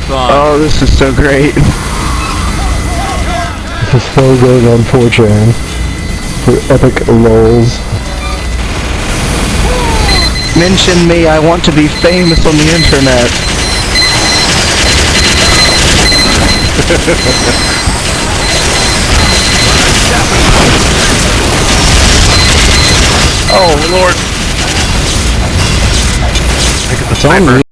fun. Oh, this is so great. This is so good on 4chan. For epic lols. Mention me, I want to be famous on the internet. Oh, Lord. It's on me.